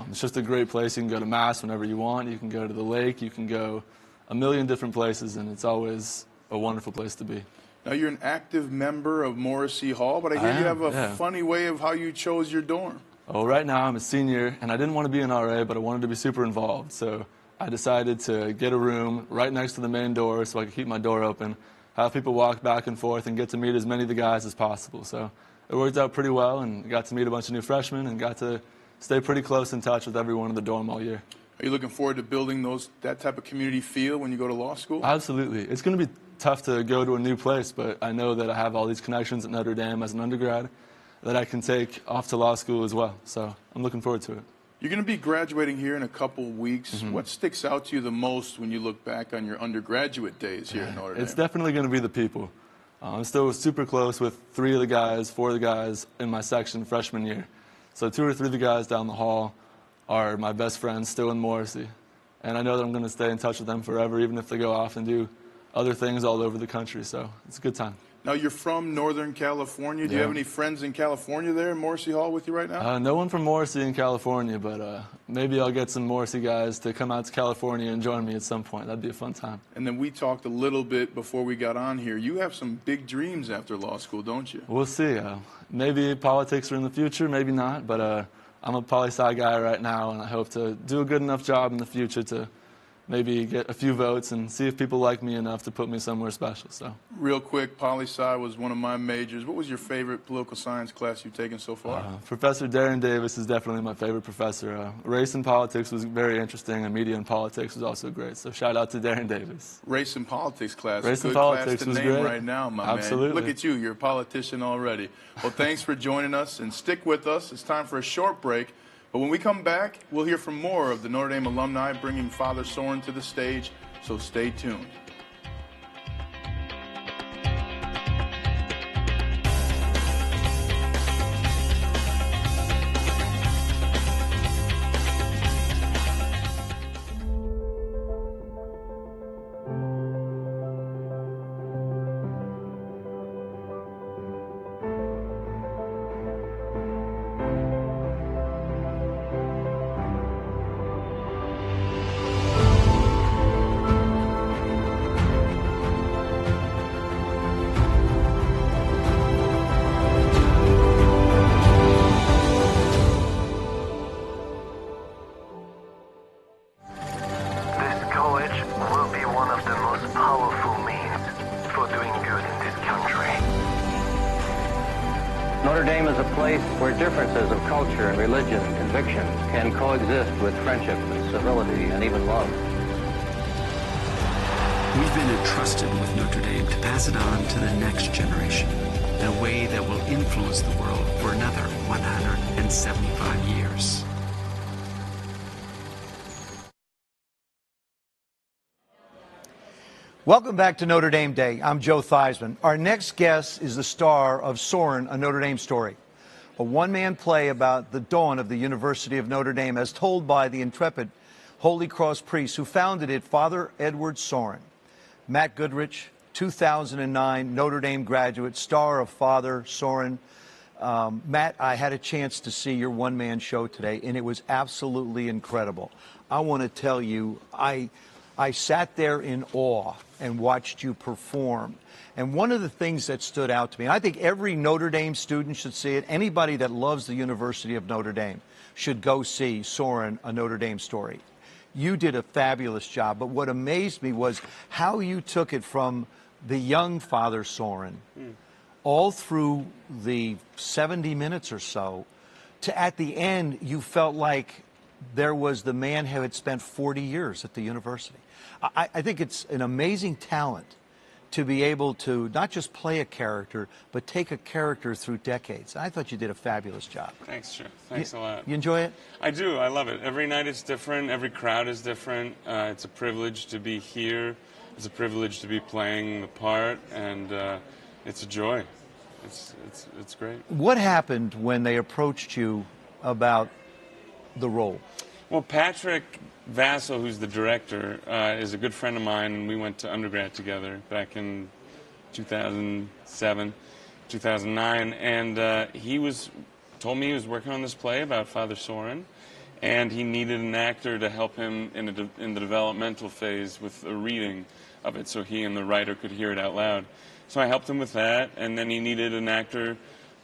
It's just a great place. You can go to Mass whenever you want. You can go to the lake. You can go a million different places, and it's always a wonderful place to be. Now, you're an active member of Morrissey Hall, but I hear you have a funny way of how you chose your dorm. Oh, right now I'm a senior, and I didn't want to be an RA, but I wanted to be super involved. So I decided to get a room right next to the main door so I could keep my door open, have people walk back and forth, and get to meet as many of the guys as possible. So it worked out pretty well, and got to meet a bunch of new freshmen and got to stay pretty close in touch with everyone in the dorm all year. Are you looking forward to building that type of community feel when you go to law school? Absolutely. It's going to be tough to go to a new place, but I know that I have all these connections at Notre Dame as an undergrad. that I can take off to law school as well. So I'm looking forward to it. You're going to be graduating here in a couple weeks. Mm-hmm. What sticks out to you the most when you look back on your undergraduate days here at Notre Dame? It's definitely going to be the people. I'm still super close with 4 of the guys in my section freshman year. So 2 or 3 of the guys down the hall are my best friends still in Morrissey. And I know that I'm going to stay in touch with them forever, even if they go off and do other things all over the country. So it's a good time. Now, you're from Northern California. Do you have any friends in California there in Morrissey Hall with you right now? No one from Morrissey in California, but maybe I'll get some Morrissey guys to come out to California and join me at some point. That'd be a fun time. And then we talked a little bit before we got on here. You have some big dreams after law school, don't you? We'll see. Maybe politics are in the future, maybe not, but I'm a poli-sci guy right now, and I hope to do a good enough job in the future to maybe get a few votes and see if people like me enough to put me somewhere special. So, real quick, poli-sci was one of my majors. What was your favorite political science class you've taken so far? Professor Darren Davis is definitely my favorite professor. Race and politics was very interesting, and media and politics was also great. So shout out to Darren Davis. Race and politics class. Race and good politics class to was name great. Right now, my Absolutely. man. Look at you. You're a politician already. Well, thanks for joining us, and stick with us. It's time for a short break. But when we come back, we'll hear from more of the Notre Dame alumni bringing Father Soren to the stage, so stay tuned. Notre Dame is a place where differences of culture and religion and convictions can coexist with friendship and civility and even love. We've been entrusted with Notre Dame to pass it on to the next generation in a way that will influence the world for another 175 years. Welcome back to Notre Dame Day. I'm Joe Theismann. Our next guest is the star of Soren, A Notre Dame Story, a one-man play about the dawn of the University of Notre Dame as told by the intrepid Holy Cross priest who founded it, Father Edward Soren. Matt Goodrich, 2009 Notre Dame graduate, star of Father Soren. Matt, I had a chance to see your one-man show today, and it was absolutely incredible. I want to tell you, I sat there in awe and watched you perform. And one of the things that stood out to me, and I think every Notre Dame student should see it, anybody that loves the University of Notre Dame should go see Soren, A Notre Dame Story. You did a fabulous job, but what amazed me was how you took it from the young Father Soren all through the 70 minutes or so to at the end you felt like there was the man who had spent 40 years at the university. I think it's an amazing talent to be able to not just play a character, but take a character through decades. I thought you did a fabulous job. Thanks, Joe. Thanks a lot. You enjoy it? I do. I love it. Every night is different. Every crowd is different. It's a privilege to be here. It's a privilege to be playing the part, and it's a joy. It's great. What happened when they approached you about the role? Well, Patrick Vassell, who's the director, is a good friend of mine, and we went to undergrad together back in 2007, 2009, and he told me he was working on this play about Father Soren, and he needed an actor to help him in the developmental phase with a reading of it, so he and the writer could hear it out loud. So I helped him with that, and then he needed an actor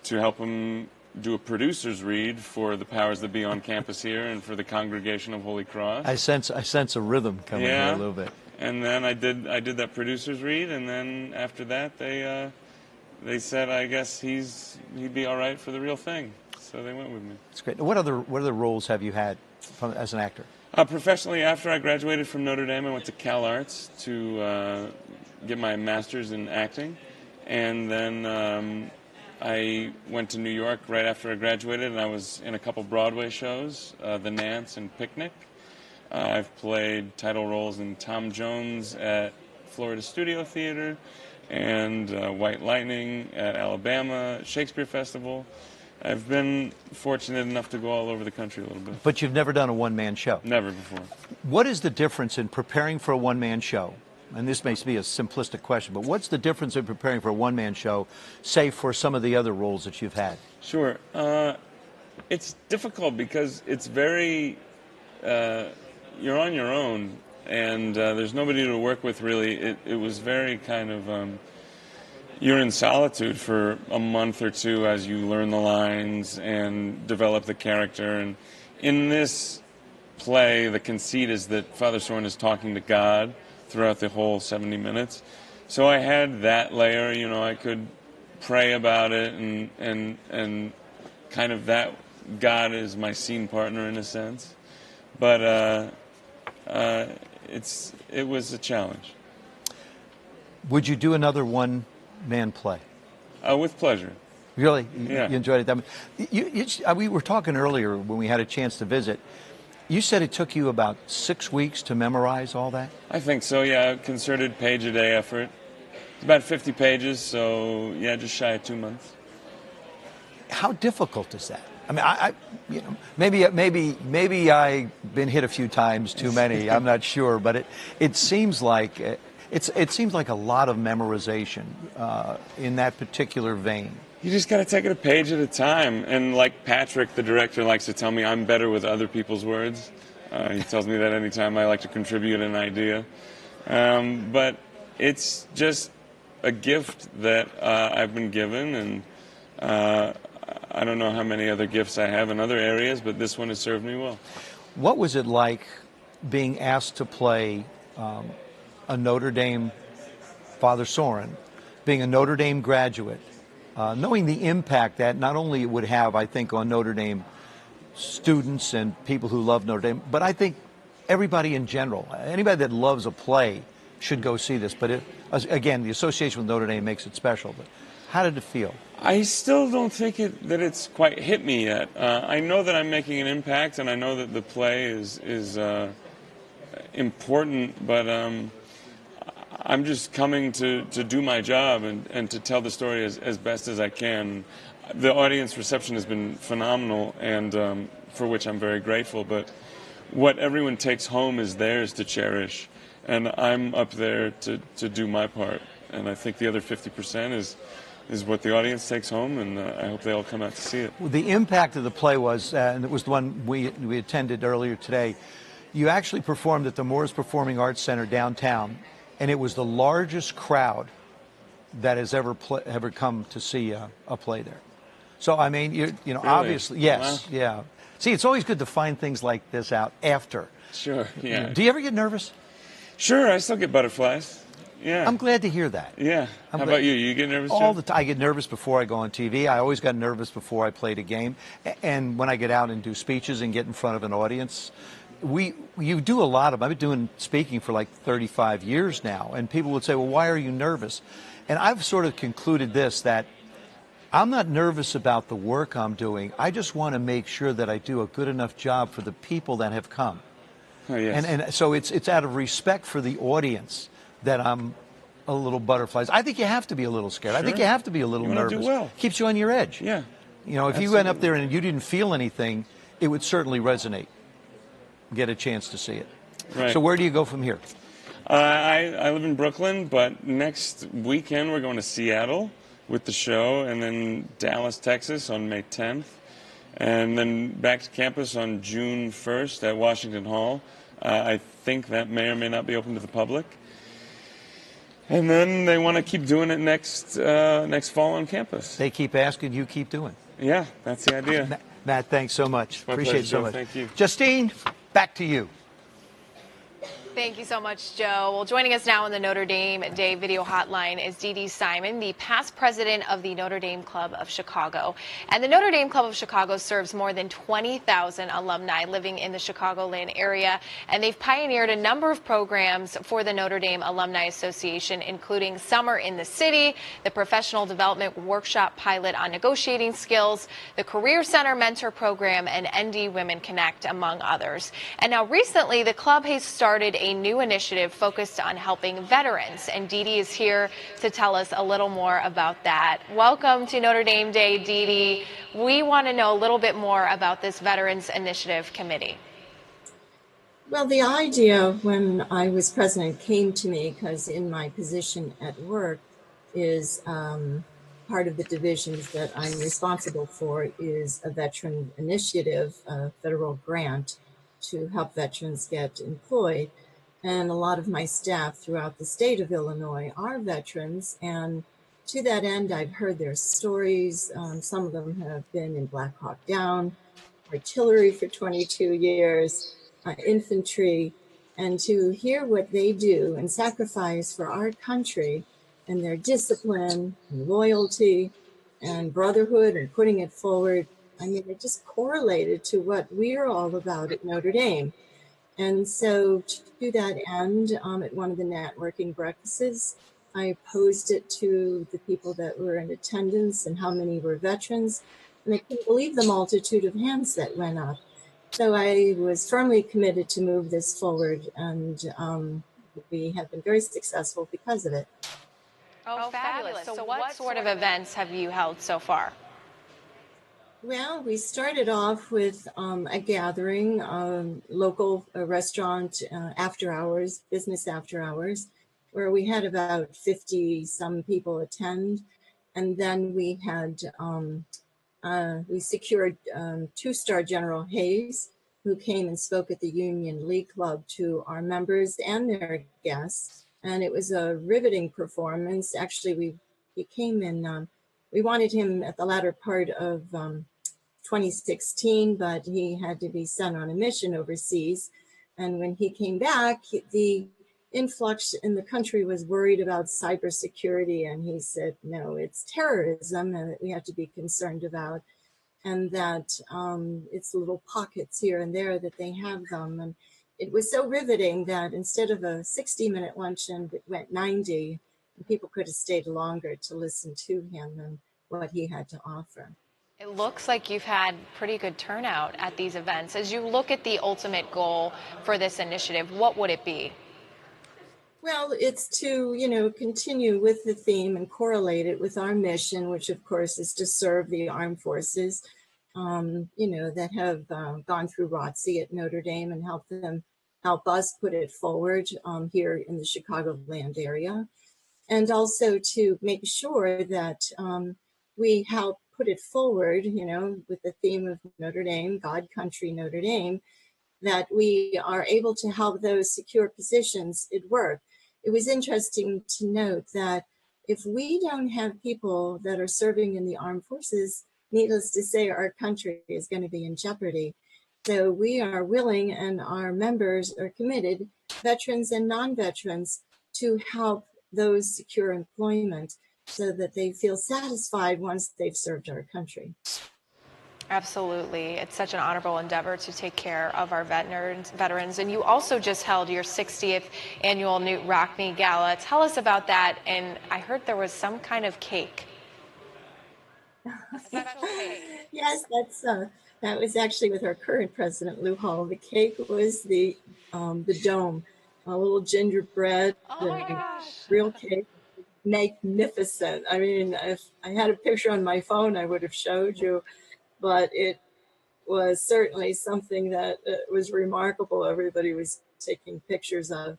to help him do a producer's read for the powers that be on campus here and for the Congregation of Holy Cross. I sense a rhythm coming here a little bit. And then I did that producer's read, and then after that they said I guess he'd be all right for the real thing, so they went with me. That's great. What other roles have you had as an actor? Professionally, after I graduated from Notre Dame, I went to Cal Arts to get my master's in acting, and then I went to New York right after I graduated, and I was in a couple Broadway shows, The Nance and Picnic. I've played title roles in Tom Jones at Florida Studio Theater and White Lightning at Alabama Shakespeare Festival. I've been fortunate enough to go all over the country a little bit. But you've never done a one-man show? Never before. What is the difference in preparing for a one-man show? And this may be a simplistic question, but what's the difference in preparing for a one-man show, say, for some of the other roles that you've had? Sure. It's difficult because it's very, you're on your own, and there's nobody to work with, really. It was very kind of, you're in solitude for a month or two as you learn the lines and develop the character. And in this play, the conceit is that Father Soren is talking to God throughout the whole 70 minutes. So I had that layer, you know, I could pray about it and kind of that God is my scene partner in a sense. But it was a challenge. Would you do another one-man play? With pleasure. Really? Yeah. You enjoyed it? We were talking earlier when we had a chance to visit. You said it took you about 6 weeks to memorize all that? I think so, yeah. Concerted page-a-day effort. It's about 50 pages, so yeah, just shy of 2 months. How difficult is that? I mean, you know, maybe I've been hit a few times too many. I'm not sure, but it seems like it seems like a lot of memorization in that particular vein. You just got to take it a page at a time. And like Patrick, the director, likes to tell me, I'm better with other people's words. He tells me that anytime I like to contribute an idea. But it's just a gift that I've been given, and I don't know how many other gifts I have in other areas, but this one has served me well. What was it like being asked to play a Notre Dame Father Soren, being a Notre Dame graduate, knowing the impact that not only it would have, I think, on Notre Dame students and people who love Notre Dame, but I think everybody in general, anybody that loves a play should go see this. But again, the association with Notre Dame makes it special. But how did it feel? I still don't think that it's quite hit me yet. I know that I'm making an impact, and I know that the play is important, but I'm just coming to do my job and to tell the story as best as I can. The audience reception has been phenomenal, and for which I'm very grateful, but what everyone takes home is theirs to cherish, and I'm up there to do my part, and I think the other 50% is what the audience takes home, and I hope they all come out to see it. Well, the impact of the play was, and it was the one we attended earlier today, you actually performed at the Moores Performing Arts Center downtown, and it was the largest crowd that has ever come to see a play there. So, I mean, you know, really? Obviously, yes, wow. Yeah. See, it's always good to find things like this out after. Sure, yeah. Do you ever get nervous? Sure, I still get butterflies. Yeah. I'm glad to hear that. Yeah. How about you? You get nervous all too? the time. I get nervous before I go on TV. I always got nervous before I played a game. And when I get out and do speeches and get in front of an audience, you do a lot of, I've been doing speaking for like 35 years now, and people would say, well, why are you nervous? And I've sort of concluded this, that I'm not nervous about the work I'm doing. I just want to make sure that I do a good enough job for the people that have come. Oh, yes. And so it's out of respect for the audience that I'm a little butterflies. I think you have to be a little scared. Sure. I think you have to be a little nervous. Do well. Keeps you on your edge. Yeah. You know, if you went up there and you didn't feel anything, it would certainly resonate. Get a chance to see it. Right. So where do you go from here? I live in Brooklyn, but next weekend we're going to Seattle with the show, and then Dallas, Texas on May 10th, and then back to campus on June 1st at Washington Hall. I think that may or may not be open to the public. And then they want to keep doing it next fall on campus. They keep asking, you keep doing. Yeah, that's the idea. Matt, thanks so much. My Appreciate it so pleasure, much. Thank you. Justine, back to you. Thank you so much, Joe. Well, joining us now on the Notre Dame Day video hotline is Dee Dee Simon, the past president of the Notre Dame Club of Chicago. And the Notre Dame Club of Chicago serves more than 20,000 alumni living in the Chicagoland area, and they've pioneered a number of programs for the Notre Dame Alumni Association, including Summer in the City, the Professional Development Workshop Pilot on Negotiating Skills, the Career Center Mentor Program, and ND Women Connect, among others. And now recently, the club has started a new initiative focused on helping veterans, and Dee Dee is here to tell us a little more about that. Welcome to Notre Dame Day, Dee Dee. We want to know a little bit more about this Veterans Initiative Committee. Well, the idea when I was president came to me because in my position at work is part of the divisions that I'm responsible for is a veteran initiative, a federal grant to help veterans get employed. And a lot of my staff throughout the state of Illinois are veterans. And to that end, I've heard their stories. Some of them have been in Black Hawk Down, artillery for 22 years, infantry, and to hear what they do and sacrifice for our country and their discipline and loyalty and brotherhood and putting it forward. I mean, it just correlated to what we're all about at Notre Dame. And so to that end, at one of the networking breakfasts, I posed it to the people that were in attendance and how many were veterans. And I couldn't believe the multitude of hands that went up. So I was firmly committed to move this forward, and we have been very successful because of it. Oh, fabulous. So what sort of events have you held so far? Well, we started off with a gathering, local restaurant after hours, business after hours, where we had about 50 some people attend. And then we had, we secured two-star General Hayes, who came and spoke at the Union League Club to our members and their guests. And it was a riveting performance. Actually, he came in, we wanted him at the latter part of 2016, but he had to be sent on a mission overseas. And when he came back, the influx in the country was worried about cybersecurity. And he said, no, it's terrorism and that we have to be concerned about. And that it's little pockets here and there that they have them. And it was so riveting that instead of a 60-minute luncheon, it went 90. And people could have stayed longer to listen to him and what he had to offer. It looks like you've had pretty good turnout at these events. As you look at the ultimate goal for this initiative, what would it be? Well, it's to, continue with the theme and correlate it with our mission, which of course is to serve the armed forces, that have gone through ROTC at Notre Dame and help us put it forward here in the Chicagoland area. And also to make sure that we help put it forward, with the theme of Notre Dame, God, Country, Notre Dame, that we are able to help those secure positions at work. It was interesting to note that if we don't have people that are serving in the armed forces, needless to say, our country is going to be in jeopardy. So we are willing and our members are committed, veterans and non-veterans, to help those secure employment so that they feel satisfied once they've served our country. Absolutely. It's such an honorable endeavor to take care of our veterans. And you also just held your 60th annual Newt Rockne Gala. Tell us about that. And I heard there was some kind of cake. Yes, that was actually with our current president, Lou Hall. The cake was the dome, a little gingerbread, real cake. Magnificent. I mean, if I had a picture on my phone, I would have showed you, but it was certainly something that was remarkable. Everybody was taking pictures of,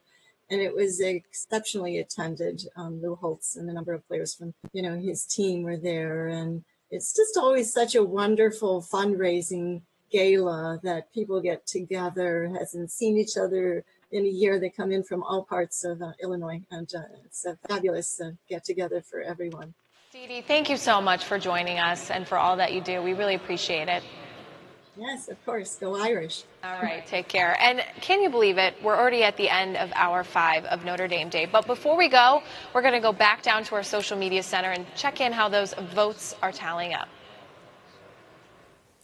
and it was exceptionally attended. Lou Holtz and a number of players from, his team were there, and it's just always such a wonderful fundraising gala that people get together, hasn't seen each other in a year. They come in from all parts of Illinois, and it's a fabulous get-together for everyone. Dee Dee, thank you so much for joining us and for all that you do. We really appreciate it. Yes, of course. Go Irish. All right, take care. And can you believe it? We're already at the end of hour 5 of Notre Dame Day. But before we go, we're going to go back down to our social media center and check in how those votes are tallying up.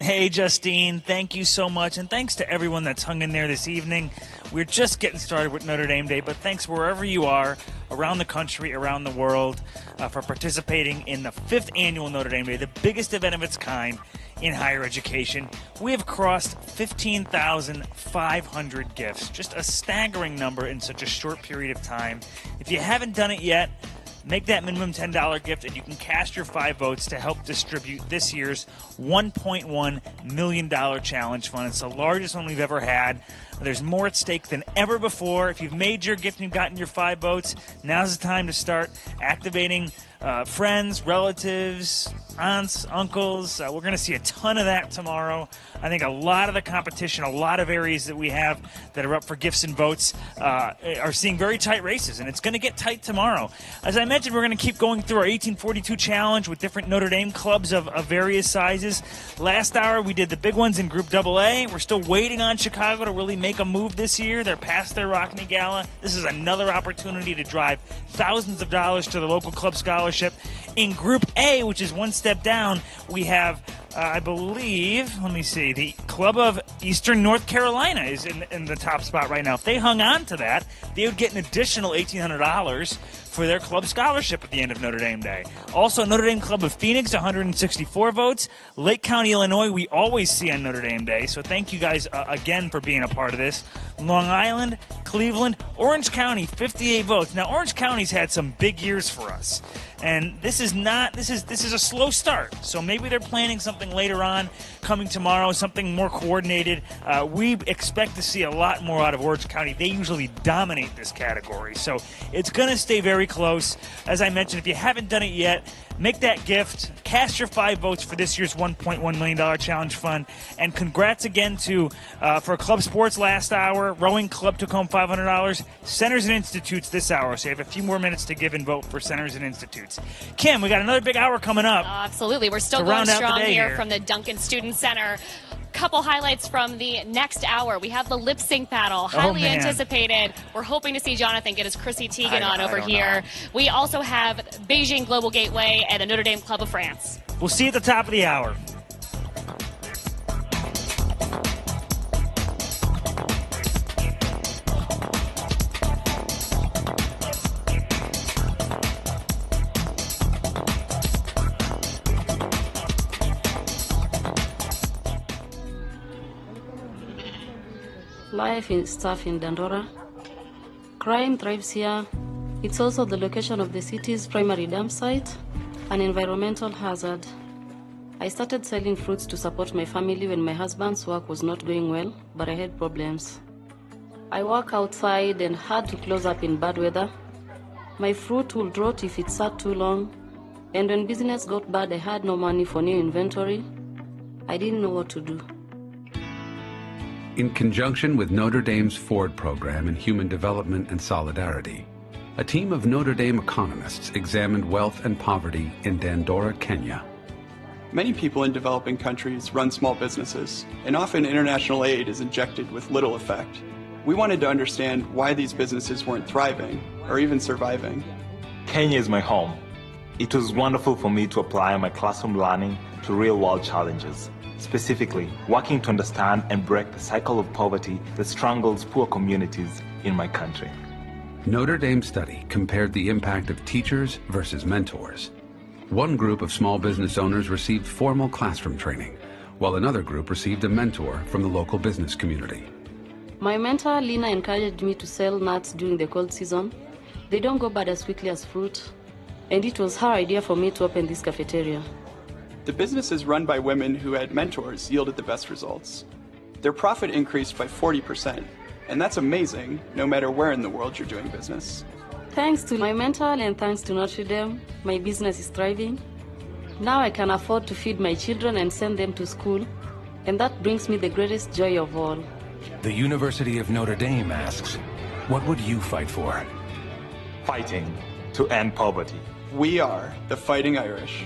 Hey, Justine, thank you so much, and thanks to everyone that's hung in there this evening. We're just getting started with Notre Dame Day, but thanks wherever you are around the country, around the world, for participating in the 5th annual Notre Dame Day, the biggest event of its kind in higher education. We have crossed 15,500 gifts, just a staggering number in such a short period of time. If you haven't done it yet, make that minimum $10 gift, and you can cast your 5 votes to help distribute this year's $1.1 million challenge fund. It's the largest one we've ever had. There's more at stake than ever before. If you've made your gift and you've gotten your 5 votes, now's the time to start activating friends, relatives, aunts, uncles. We're going to see a ton of that tomorrow. I think a lot of the competition, a lot of areas that we have that are up for gifts and votes are seeing very tight races, and it's going to get tight tomorrow. As I mentioned, we're going to keep going through our 1842 challenge with different Notre Dame clubs of various sizes. Last hour, we did the big ones in Group AA. We're still waiting on Chicago to really make a move this year. They're past their Rockney Gala. This is another opportunity to drive thousands of dollars to the local club scholarship. In Group A, which is one step down, we have, I believe, let me see, the Club of Eastern North Carolina is in the top spot right now. If they hung on to that, they would get an additional $1,800 for their club scholarship at the end of Notre Dame Day. Also, Notre Dame Club of Phoenix, 164 votes. Lake County, Illinois, we always see on Notre Dame Day, so thank you guys again for being a part of this. Long Island, Cleveland, Orange County, 58 votes. Now, Orange County's had some big years for us, and this is a slow start, so maybe they're planning something later on, coming tomorrow, something more coordinated. We expect to see a lot more out of Orange County. They usually dominate this category, so it's going to stay very close. As I mentioned, if you haven't done it yet, make that gift. Cast your 5 votes for this year's $1.1 million challenge fund. And congrats again to for Club Sports last hour. Rowing Club took home $500. Centers and Institutes this hour. So you have a few more minutes to give and vote for Centers and Institutes. Kim, we got another big hour coming up. Absolutely. We're still going strong here from the Duncan Student Center. Couple highlights from the next hour. We have the lip sync battle, highly anticipated. We're hoping to see Jonathan get his Chrissy Teigen on over here. We also have Beijing Global Gateway and the Notre Dame Club of France. We'll see you at the top of the hour. Life is tough in Dandora. Crime thrives here. It's also the location of the city's primary dump site, an environmental hazard. I started selling fruits to support my family when my husband's work was not going well, but I had problems. I work outside and had to close up in bad weather. My fruit would rot if it sat too long, and when business got bad, I had no money for new inventory. I didn't know what to do. In conjunction with Notre Dame's Ford program in Human Development and Solidarity, a team of Notre Dame economists examined wealth and poverty in Dandora, Kenya. Many people in developing countries run small businesses, and often international aid is injected with little effect. We wanted to understand why these businesses weren't thriving or even surviving. Kenya is my home. It was wonderful for me to apply my classroom learning to real-world challenges. Specifically, working to understand and break the cycle of poverty that strangles poor communities in my country. Notre Dame's study compared the impact of teachers versus mentors. One group of small business owners received formal classroom training, while another group received a mentor from the local business community. My mentor, Lina, encouraged me to sell nuts during the cold season. They don't go bad as quickly as fruit, and it was her idea for me to open this cafeteria. The businesses run by women who had mentors yielded the best results. Their profit increased by 40%, and that's amazing no matter where in the world you're doing business. Thanks to my mentor and thanks to Notre Dame, my business is thriving. Now I can afford to feed my children and send them to school, and that brings me the greatest joy of all. The University of Notre Dame asks, what would you fight for? Fighting to end poverty. We are the Fighting Irish.